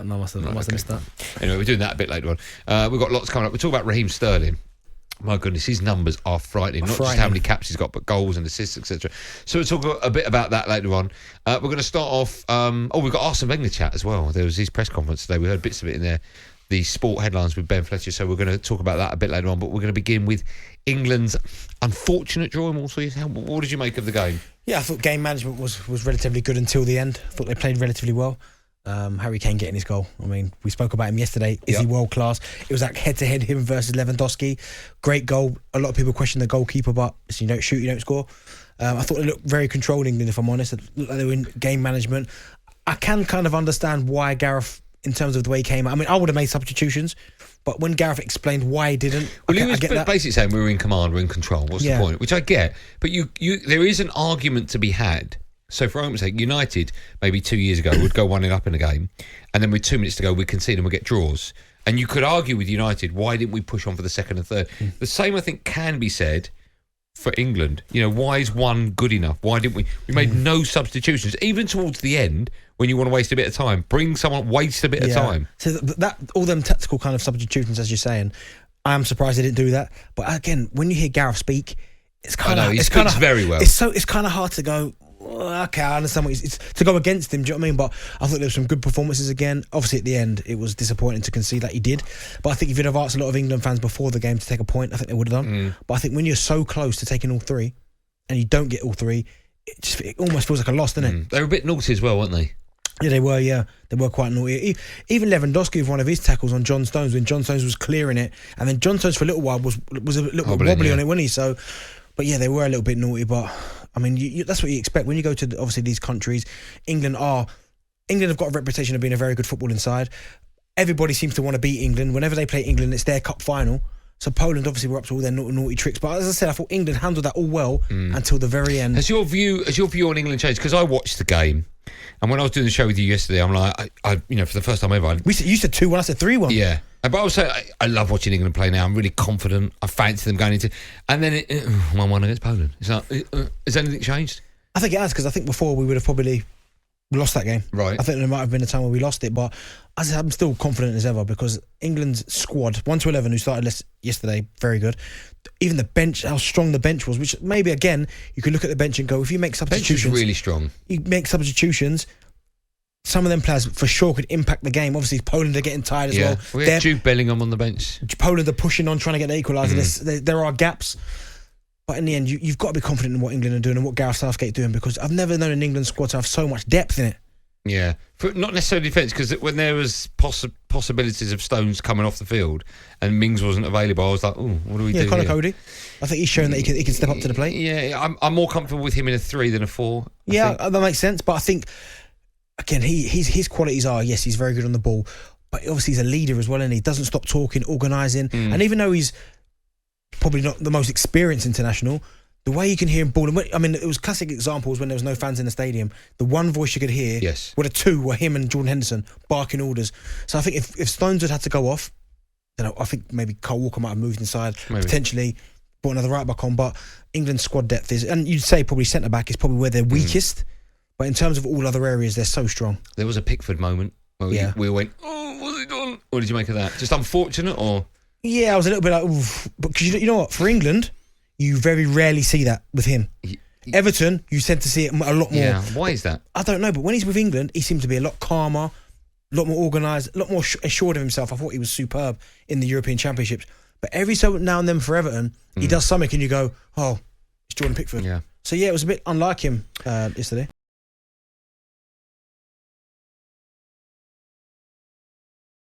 No, I must have missed that. Anyway, we're doing that a bit later on. We've got lots coming up. We'll talk about Raheem Sterling. My goodness, his numbers are frightening. Not just how many caps he's got, but goals and assists, etc. So we'll talk a bit about that later on. We're going to start off... we've got Arsene Wenger chat as well. There was his press conference today. We heard bits of it in there. The sport headlines with Ben Fletcher. So we're going to talk about that a bit later on. But we're going to begin with England's unfortunate draw in Walsall. What did you make of the game? Yeah, I thought game management was relatively good until the end. I thought they played relatively well. Harry Kane getting his goal. I mean, we spoke about him yesterday. Is he world class? It was like head-to-head him versus Lewandowski. Great goal. A lot of people question the goalkeeper, but you don't shoot, you don't score. I thought they looked very controlling, if I'm honest. It looked like they were in game management. I can kind of understand why Gareth, in terms of the way he came out. I mean, I would have made substitutions, but when Gareth explained why he didn't, well, he was basically saying we were in command, we're in control. What's the point? Which I get, but there is an argument to be had. So for argument's sake, United maybe 2 years ago would go 1-0 up in a game, and then with 2 minutes to go we'd concede and we'd get draws. And you could argue with United, why didn't we push on for the second and third? The same, I think, can be said for England. Why is one good enough? Why didn't we? We made no substitutions, even towards the end when you want to waste a bit of time. Bring someone, waste a bit of time. So that all them tactical kind of substitutions, as you're saying, I am surprised they didn't do that. But again, when you hear Gareth speak, it's kind of he speaks very well. It's kind of hard to go. Okay, I understand what it's to go against him. Do you know what I mean? But I thought there were some good performances again. Obviously, at the end, it was disappointing to concede that he did. But I think if you'd have asked a lot of England fans before the game to take a point, I think they would have done. But I think when you're so close to taking all three, and you don't get all three, it almost feels like a loss, doesn't it? They were a bit naughty as well, weren't they? Yeah, they were. Yeah, they were quite naughty. Even Lewandowski with one of his tackles on John Stones when John Stones was clearing it, and then John Stones for a little while was a little bit wobbly on it, wasn't he? So, but yeah, they were a little bit naughty, but. I mean, that's what you expect when you go to obviously these countries. England have got a reputation of being a very good footballing side. Everybody seems to want to beat England. Whenever they play England, it's their cup final. So Poland obviously were up to all their naughty tricks. But as I said, I thought England handled that all well until the very end. Has your view on England changed? Because I watched the game, and when I was doing the show with you yesterday, I'm like, I for the first time ever, you said 2-1, I said 3-1. Yeah. But I was saying, I love watching England play now. I'm really confident. I fancy them going into, and then 1-1 against Poland. It's like, has anything changed? I think it has, because I think before we would have probably lost that game. Right. I think there might have been a time where we lost it, but as I'm still confident as ever because England's squad, 1-11, who started yesterday, very good. Even the bench, how strong the bench was, which maybe again you could look at the bench and go, if you make substitutions, bench is really strong. You make substitutions. Some of them players for sure could impact the game. Obviously, Poland are getting tired as well. We had Jude Bellingham on the bench. Poland are pushing on, trying to get the equaliser. There are gaps. But in the end, you've got to be confident in what England are doing and what Gareth Southgate are doing, because I've never known an England squad to have so much depth in it. Yeah. Not necessarily defence, because when there was possibilities of Stones coming off the field and Mings wasn't available, I was like, oh, what do we do? Yeah, Connor Cody. I think he's shown that he can step up to the plate. Yeah, I'm more comfortable with him in a 3 than a 4. Yeah, that makes sense. But I think, again, his qualities are, yes, he's very good on the ball, but obviously he's a leader as well, and he doesn't stop talking, organising. And even though he's probably not the most experienced international, the way you can hear him balling, I mean, it was classic examples when there was no fans in the stadium. The one voice you could hear, were the two were him and Jordan Henderson barking orders. So I think if Stones had to go off, I think maybe Cole Walker might have moved inside, potentially brought another right back on. But England's squad depth is, and you'd say probably centre back is probably where they're weakest. But in terms of all other areas, they're so strong. There was a Pickford moment where we went, oh, what's he done? What did you make of that? Just unfortunate, or? Yeah, I was a little bit like, oof. But because you know what, for England, you very rarely see that with him. Everton, you tend to see it a lot more. Yeah, why is that? I don't know, but when he's with England, he seems to be a lot calmer, a lot more organised, a lot more assured of himself. I thought he was superb in the European Championships. But every so now and then for Everton, he does something and you go, oh, it's Jordan Pickford. Yeah. So yeah, it was a bit unlike him yesterday.